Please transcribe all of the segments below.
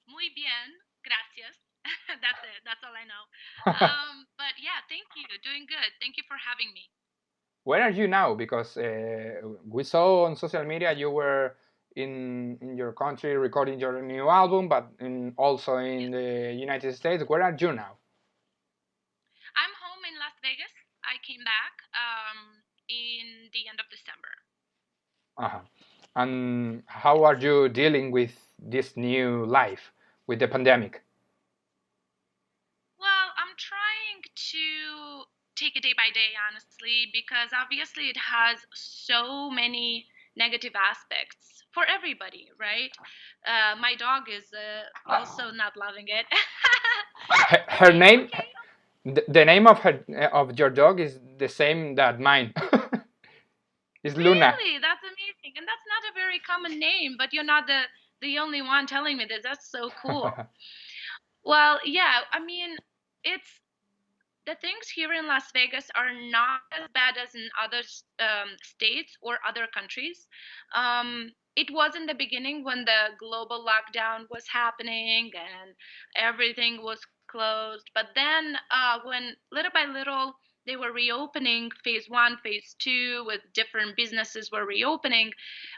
Muy bien, gracias. That's it. That's all I know. But yeah, thank you. Doing good. Thank you for having me. Where are you now? Because we saw on social media you were in your country recording your new album, but also in Yes. the United States. Where are you now? I'm home in Las Vegas. I came back in the end of December. Uh-huh. And how are you dealing with this new life with the pandemic? Well, I'm trying to take it day by day, honestly, because obviously it has so many negative aspects for everybody, right? My dog is also not loving it. Her Okay, name, okay. the name of your dog is the same that mine. It's Luna. Really? That's amazing. And that's not a very common name, but you're not the only one telling me this. That's so cool. Well, yeah, I mean, it's the things here in Las Vegas are not as bad as in other states or other countries. It was in the beginning when the global lockdown was happening and everything was closed. But then, when little by little they were reopening, phase one, phase two, with different businesses were reopening,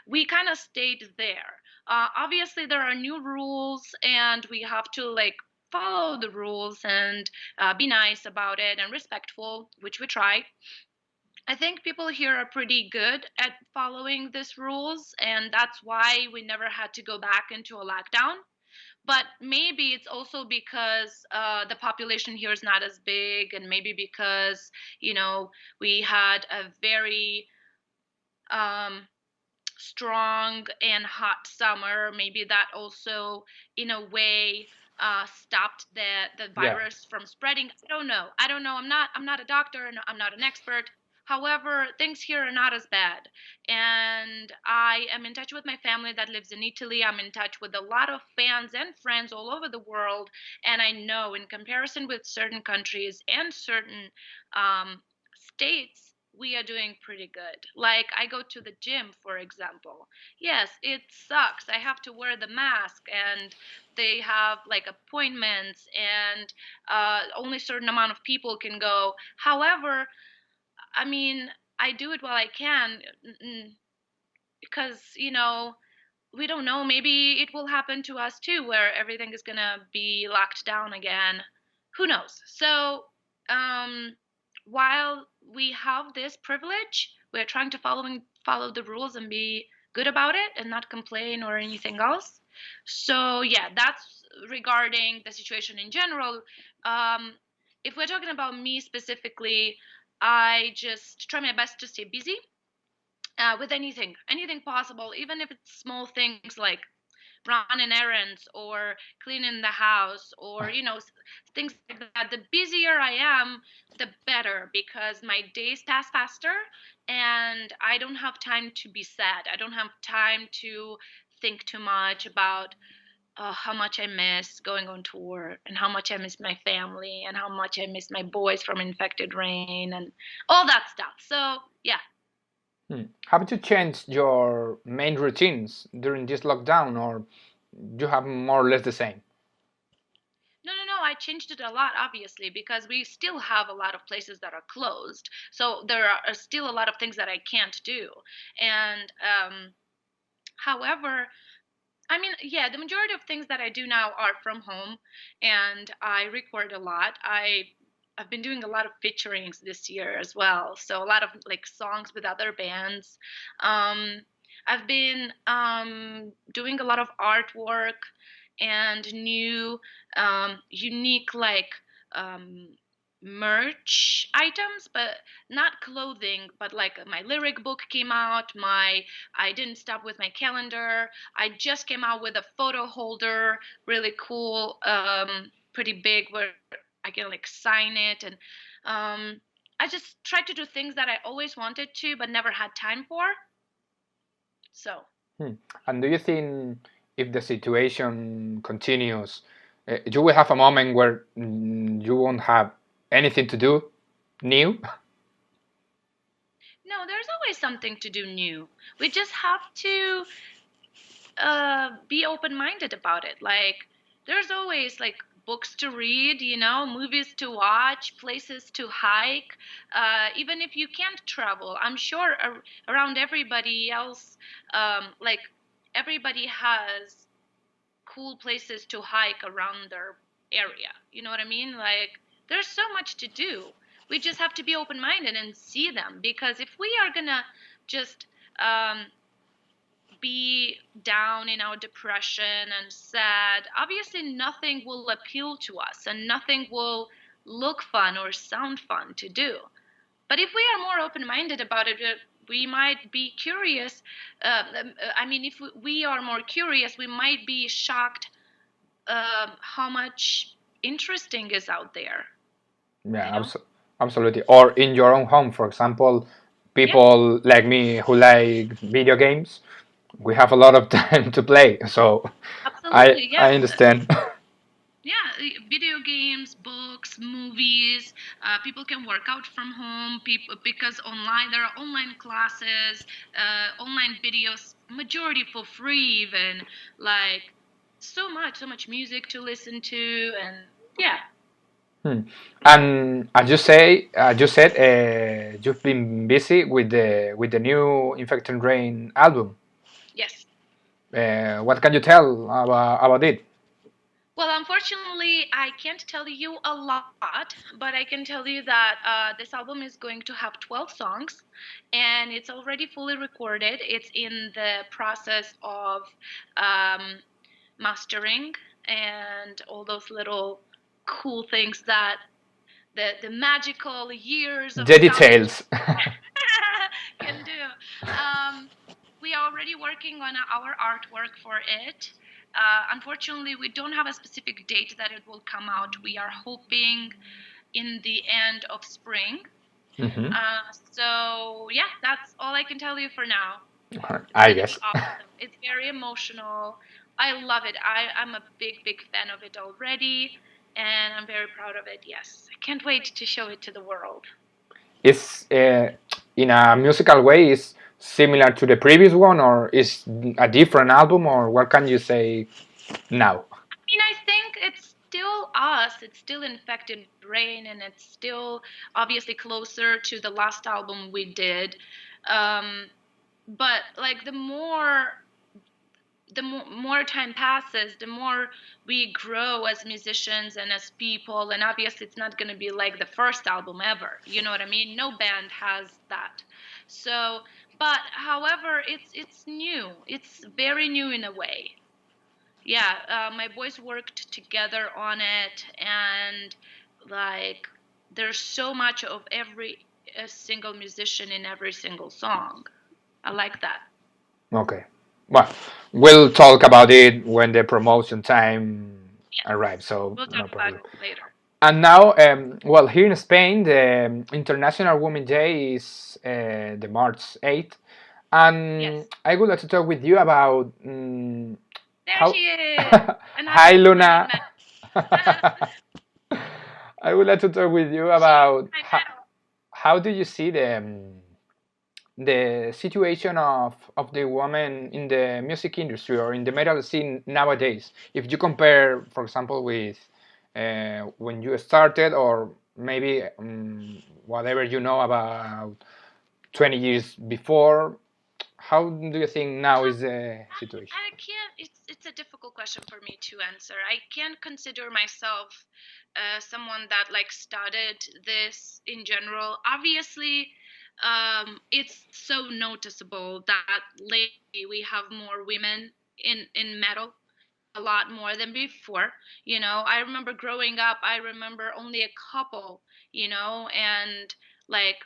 we kind of stayed there. Obviously, there are new rules, and we have to like follow the rules and be nice about it and respectful, which we try. I think people here are pretty good at following these rules, and that's why we never had to go back into a lockdown. But maybe it's also because the population here is not as big, and maybe because, you know, we had a very um, strong and hot summer. Maybe that also, in a way, stopped the Yeah. virus from spreading. I don't know. I don't know. I'm not a doctor and I'm not an expert. However, things here are not as bad. And I am in touch with my family that lives in Italy. I'm in touch with a lot of fans and friends all over the world. And I know, in comparison with certain countries and certain states, we are doing pretty good. Like, I go to the gym, for example. Yes, it sucks. I have to wear the mask, and they have like appointments, and only a certain amount of people can go. However, I mean, I do it while I can, because, we don't know. Maybe it will happen to us too, where everything is gonna be locked down again. Who knows? So, um, while we have this privilege, we're trying to follow the rules and be good about it and not complain or anything else. So yeah, that's regarding the situation in general. Um, if we're talking about me specifically, I just try my best to stay busy with anything possible, even if it's small things like running errands or cleaning the house, or things like that. The busier I am, the better, because my days pass faster and I don't have time to be sad. I don't have time to think too much about how much I miss going on tour, and how much I miss my family, and how much I miss my boys from Infected Rain, and all that stuff. So yeah. Have you changed your main routines during this lockdown, or you have more or less the same? No, no, no. I changed it a lot, obviously, because we still have a lot of places that are closed. So there are still a lot of things that I can't do. And however, I mean, yeah, the majority of things that I do now are from home, and I record a lot. I've been doing a lot of featurings this year as well, so a lot of like songs with other bands. Um, I've been doing a lot of artwork and new, unique, like um, merch items, but not clothing. But like my lyric book came out. My I didn't stop with my calendar. I just came out with a photo holder, really cool, pretty big, where I can like sign it. And I just tried to do things that I always wanted to but never had time for. So, Hmm. And do you think if the situation continues, you will have a moment where you won't have anything to do new? No, there's always something to do new. We just have to be open-minded about it. Like there's always like books to read, movies to watch, places to hike. Even if you can't travel, I'm sure around everybody else, like everybody has cool places to hike around their area. You know what I mean? Like there's so much to do. We just have to be open-minded and see them, because if we are gonna just um, be down in our depression and sad, obviously nothing will appeal to us and nothing will look fun or sound fun to do. But if we are more open minded about it, we might be curious. I mean, if we are more curious, we might be shocked how much interesting is out there, you Yeah, know? absolutely. Or in your own home, for example, Yeah, people like me who like video games, we have a lot of time to play. So I absolutely. I Yeah. understand. Yeah, video games, books, movies. People can work out from home. People, because online there are online classes, online videos, majority for free even. Like so much music to listen to, and yeah. Hmm. And as you said, you've been busy with the new Infected Rain album. Yes. What can you tell about it? Well, unfortunately, I can't tell you a lot, but I can tell you that this album is going to have 12 songs, and it's already fully recorded. It's in the process of um, mastering and all those little cool things that the magical years of The sound engineering details. can do. We are already working on our artwork for it. Unfortunately, we don't have a specific date that it will come out. We are hoping in the end of spring. Hmm. So yeah, that's all I can tell you for now. It's I gonna be guess. awesome. It's very emotional. I love it. I'm a big fan of it already, and I'm very proud of it. Yes, I can't wait to show it to the world. Is in a musical way is similar to the previous one, or is a different album, or what can you say now? I mean, I think it's still us. It's still Infected Rain, and it's still obviously closer to the last album we did. But like the more time passes, the more we grow as musicians and as people. And obviously, it's not going to be like the first album ever. You know what I mean? No band has that. So, but however, it's new. It's very new in a way. Yeah, my boys worked together on it, and like there's so much of every a single musician in every single song. I like that. Okay. Well, we'll talk about it when the promotion time arrives, Yes, so we'll talk no about problem. it later. And now, well, here in Spain, the International Women's Day is the March 8th. And Yes, I would like to talk with you about there how. she is, and I Hi, haven't already Luna. met. I would like to talk with you She's about my medal. how do you see the situation of the woman in the music industry or in the metal scene nowadays. If you compare, for example, with when you started, or maybe whatever you know about 20 years before, how do you think now is the situation? I can't. It's a difficult question for me to answer. I can't consider myself someone that like studied this in general. Obviously, it's so noticeable that lately we have more women in metal, a lot more than before. I remember growing up. I remember only a couple. And like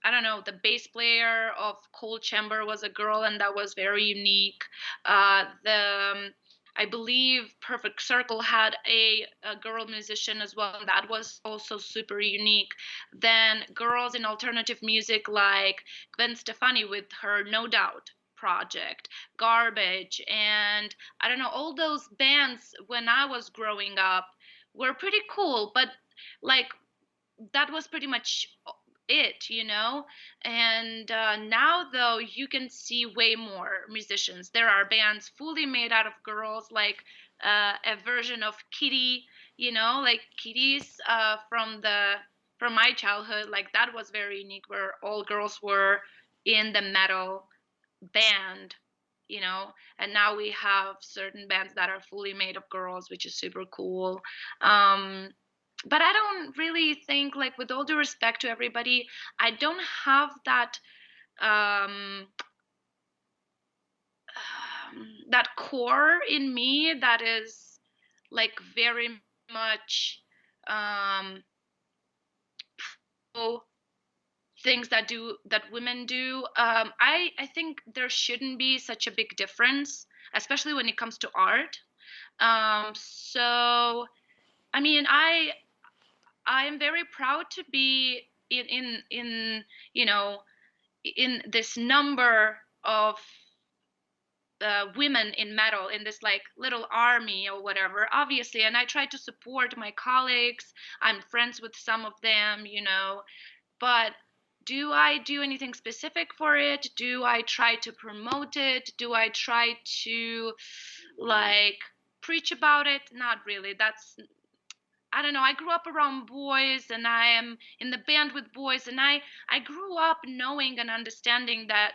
I don't know, the bass player of Cold Chamber was a girl, and that was very unique. The I believe Perfect Circle had a girl musician as well, and that was also super unique. Then girls in alternative music like Gwen Stefani with her No Doubt project, Garbage, and I don't know, all those bands when I was growing up were pretty cool, but like that was pretty much it, you know. And now though, you can see way more musicians. There are bands fully made out of girls, like a version of Kitty, you know, like Kitties from my childhood. Like that was very unique, where all girls were in the metal band, you know. And now we have certain bands that are fully made of girls, which is super cool. um but I don't really think, like, with all due respect to everybody, I don't have that um that core in me that is like very much um pro things that women do. I think there shouldn't be such a big difference, especially when it comes to art. So I mean, I am very proud to be in you know, in this number of women in metal, in this like little army or whatever, obviously. And I try to support my colleagues. I'm friends with some of them, you know. But do I do anything specific for it? Do I try to promote it? Do I try to like preach about it? Not really. That's, I don't know. I grew up around boys, and I am in the band with boys, and I grew up knowing and understanding that,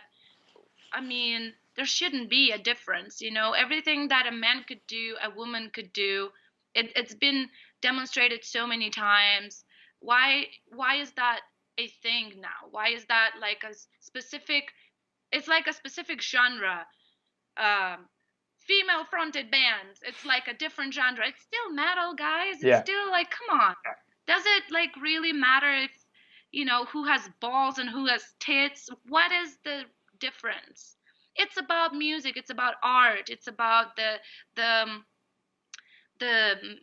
I mean, there shouldn't be a difference, you know. Everything that a man could do, a woman could do. It's been demonstrated so many times. Why is that a thing now? Why is that like a specific? It's like a specific genre. Um, Female fronted bands. It's like a different genre. It's still metal, guys. It's Yeah. still like, come on. Does it like really matter if, you know, who has balls and who has tits? What is the difference? It's about music. It's about art. It's about the the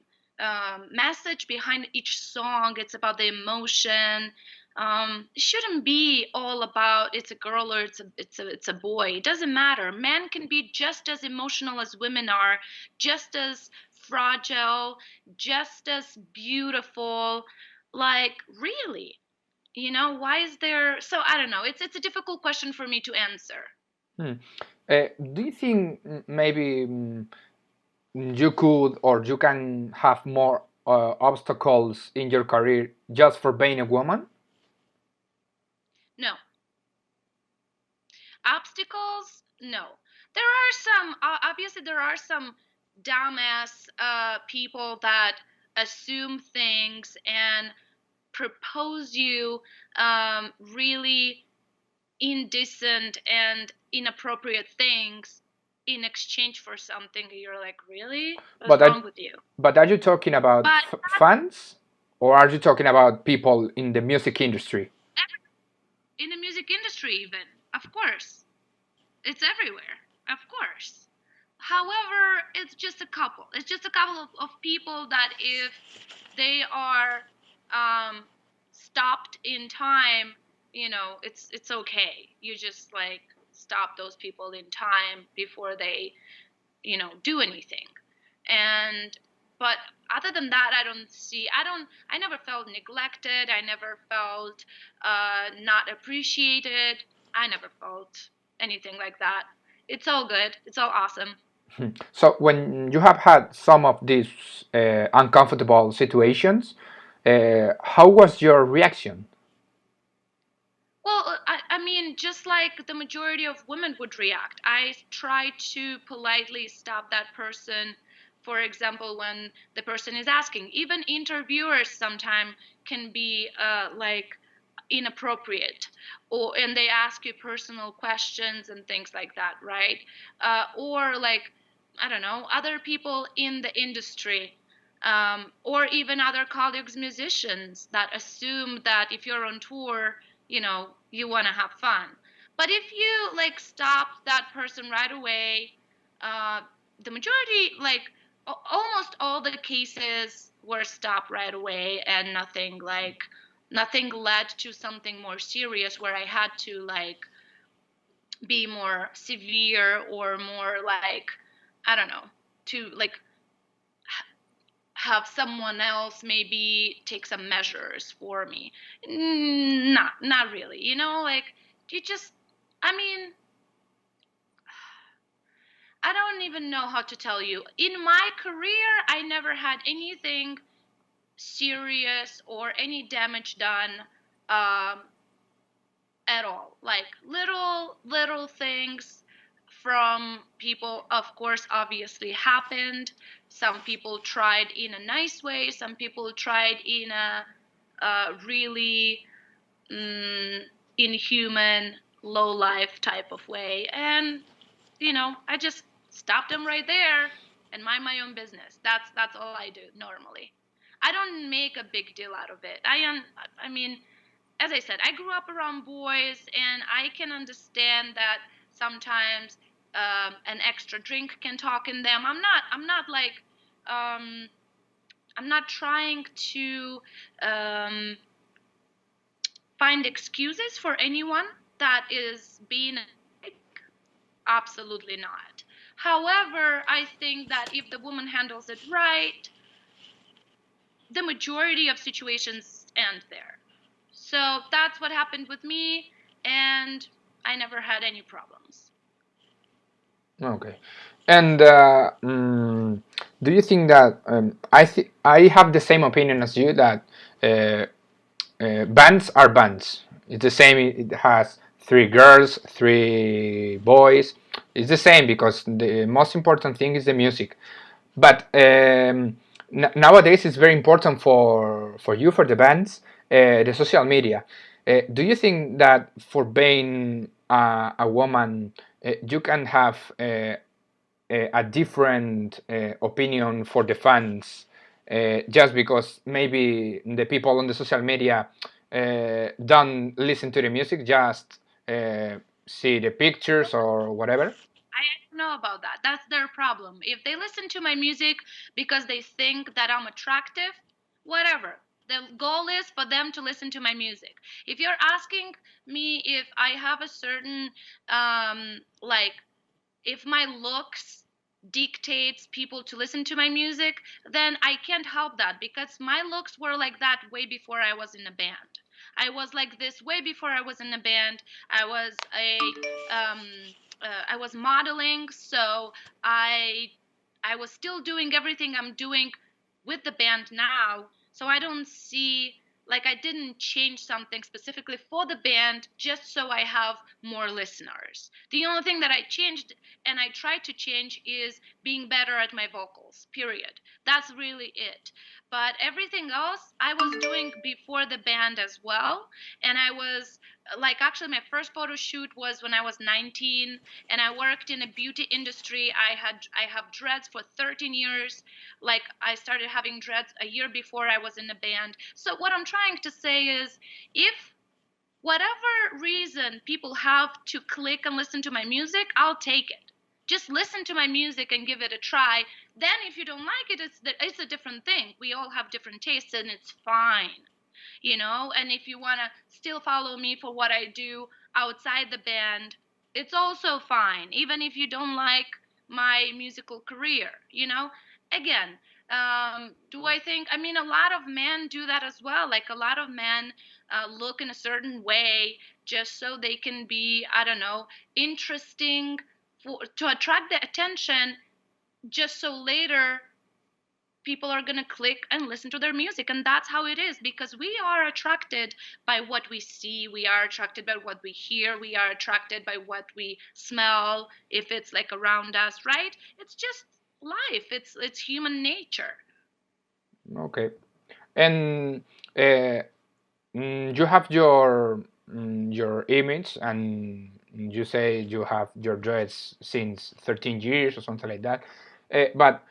message behind each song. It's about the emotion. It shouldn't be all about it's a girl or it's a boy. It doesn't matter. Men can be just as emotional as women are, just as fragile, just as beautiful. Like, really, you know, why is there? So I don't know. It's a difficult question for me to answer. Hmm. Do you think maybe you could or you can have more obstacles in your career just for being a woman? No. Obstacles? No. There are some, obviously, there are some dumbass people that assume things and propose you really indecent and inappropriate things in exchange for something. You're like, really? What's But wrong with you? are you talking about But fans, or are you talking about people in the music industry? in the music industry, even, of course, it's everywhere, of course. However, it's just a couple. It's just a couple of people that if they are stopped in time, you know, it's okay. You just like stop those people in time before they, you know, do anything. And but other than that, I never felt neglected. I never felt not appreciated. I never felt anything like that. It's all good. It's all awesome. So when you have had some of these uncomfortable situations, how was your reaction? Well, I mean, just like the majority of women would react, I try to politely stop that person. For example, when the person is asking, even interviewers sometimes can be like inappropriate, or and they ask you personal questions and things like that, right? Or like, I don't know, other people in the industry, or even other colleagues, musicians, that assume that if you're on tour, you know, you want to have fun. But if you like stop that person right away, uh, the majority, like almost all the cases were stopped right away, and nothing led to something more serious where I had to like be more severe or more like, I don't know, to like have someone else maybe take some measures for me. Not really. You know, like you just, I mean, I don't even know how to tell you. In my career, I never had anything serious or any damage done um, at all. Like little things from people, of course, obviously happened. Some people tried in a nice way. Some people tried in a really inhuman, low life type of way. And I just stop them right there and mind my own business. That's all I do normally. I don't make a big deal out of it. I mean, as I said, I grew up around boys, and I can understand that sometimes an extra drink can talk in them. I'm not like I'm not trying to find excuses for anyone that is being absolutely not. However, I think that if the woman handles it right, the majority of situations end there. So that's what happened with me, and I never had any problems. Okay. And do you think that I have the same opinion as you that uh, bands are bands. It's the same. It has 3 girls, 3 boys. It's the same because the most important thing is the music. But nowadays it's very important for you, for the bands, the social media. Do you think that for being a woman, you can have a different opinion for the fans just because maybe the people on the social media don't listen to the music, just see the pictures or whatever? I don't know about that. That's their problem. If they listen to my music because they think that I'm attractive, whatever. The goal is for them to listen to my music. If you're asking me if I have a certain like if my looks dictates people to listen to my music, then I can't help that because my looks were like that way before I was in a band. I was like this way before I was in a band. I was a I was modeling, so I I was still doing everything I'm doing with the band now. So I don't see, like, I didn't change something specifically for the band just so I have more listeners. The only thing that I changed and I tried to change is being better at my vocals, period. That's really it. But everything else I was doing before the band as well. And I was like, actually, my first photo shoot was when I was 19, and I worked in a beauty industry. I have dreads for 13 years. Like, I started having dreads a year before I was in the band. So what I'm trying to say is, if whatever reason people have to click and listen to my music, I'll take it. Just listen to my music and give it a try. Then if you don't like it, it's a different thing. We all have different tastes, and it's fine. And if you want to still follow me for what I do outside the band, it's also fine, even if you don't like my musical career. Again, do I think, I mean, a lot of men do that as well. Like, a lot of men look in a certain way just so they can be, I don't know, interesting to attract the attention, just so later people are going to click and listen to their music. And that's how it is, because we are attracted by what we see, we are attracted by what we hear, we are attracted by what we smell, if it's like around us, right? It's just life. It's human nature. Okay. And you have your image, and you say you have your dress since 13 years or something like that. But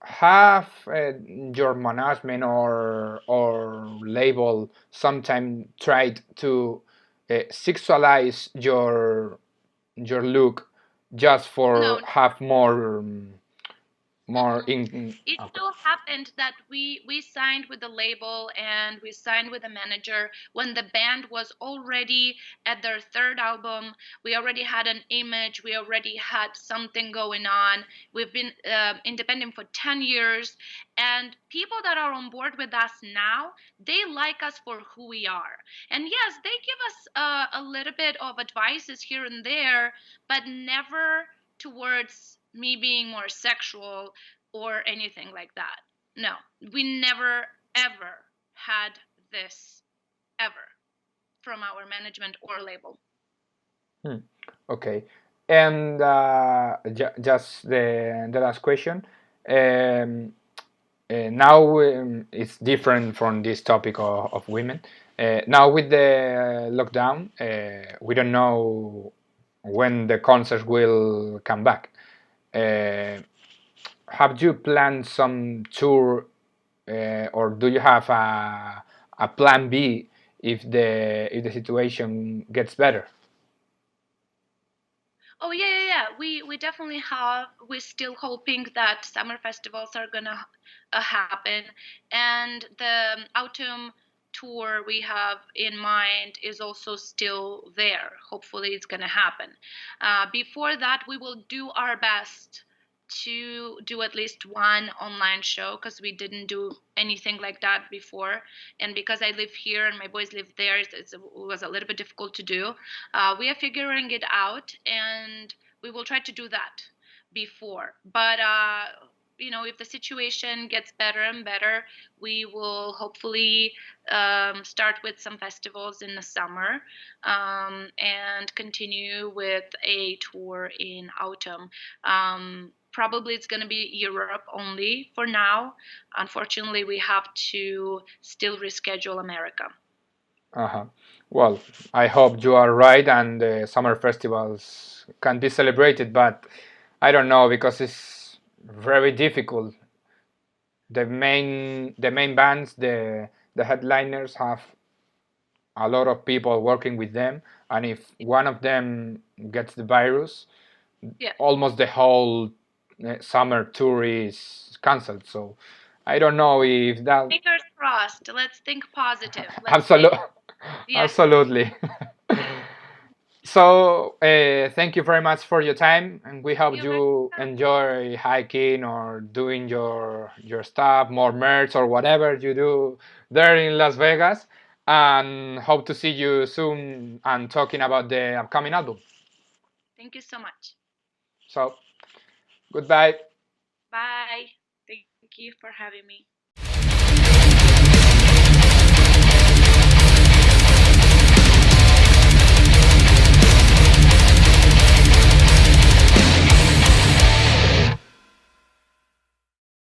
have your management or label sometime tried to sexualize your look just for No, have more Mhm. in. It Okay. so happened that we signed with the label and we signed with the manager when the band was already at their third album. We already had an image. We already had something going on. We've been independent for 10 years, and people that are on board with us now, they like us for who we are. And yes, they give us a little bit of advices here and there, but never towards me being more sexual or anything like that. No, we never ever had this ever from our management or label. Hmm. Okay. And just the last question. Um, now it's different from this topic of women. Now with the lockdown, we don't know when the concerts will come back. Uh, have you planned some tour, or do you have a plan B if the situation gets better? Oh yeah, yeah, yeah. We definitely have. We're still hoping that summer festivals are gonna happen, and the autumn tour we have in mind is also still there. Hopefully, it's gonna happen. Before that, we will do our best to do at least one online show because we didn't do anything like that before, and because I live here and my boys live there, it was a little bit difficult to do. We are figuring it out, and we will try to do that before. But if the situation gets better and better, we will hopefully start with some festivals in the summer and continue with a tour in autumn. Probably it's going to be Europe only for now. Unfortunately, we have to still reschedule America. Uh-huh. Well, I hope you are right and the summer festivals can be celebrated, but I don't know because it's very difficult. The main bands, the headliners have a lot of people working with them, and if one of them gets the virus, Yeah. almost the whole summer tour is cancelled. So I don't know if that. Fingers crossed. Let's think positive. Let's think, Absolutely, yeah. absolutely. So thank you very much for your time, and we hope You're very you welcome. enjoy hiking or doing your stuff, more merch or whatever you do there in Las Vegas, and hope to see you soon and talking about the upcoming album. Thank you so much. So goodbye. Bye. Thank you for having me.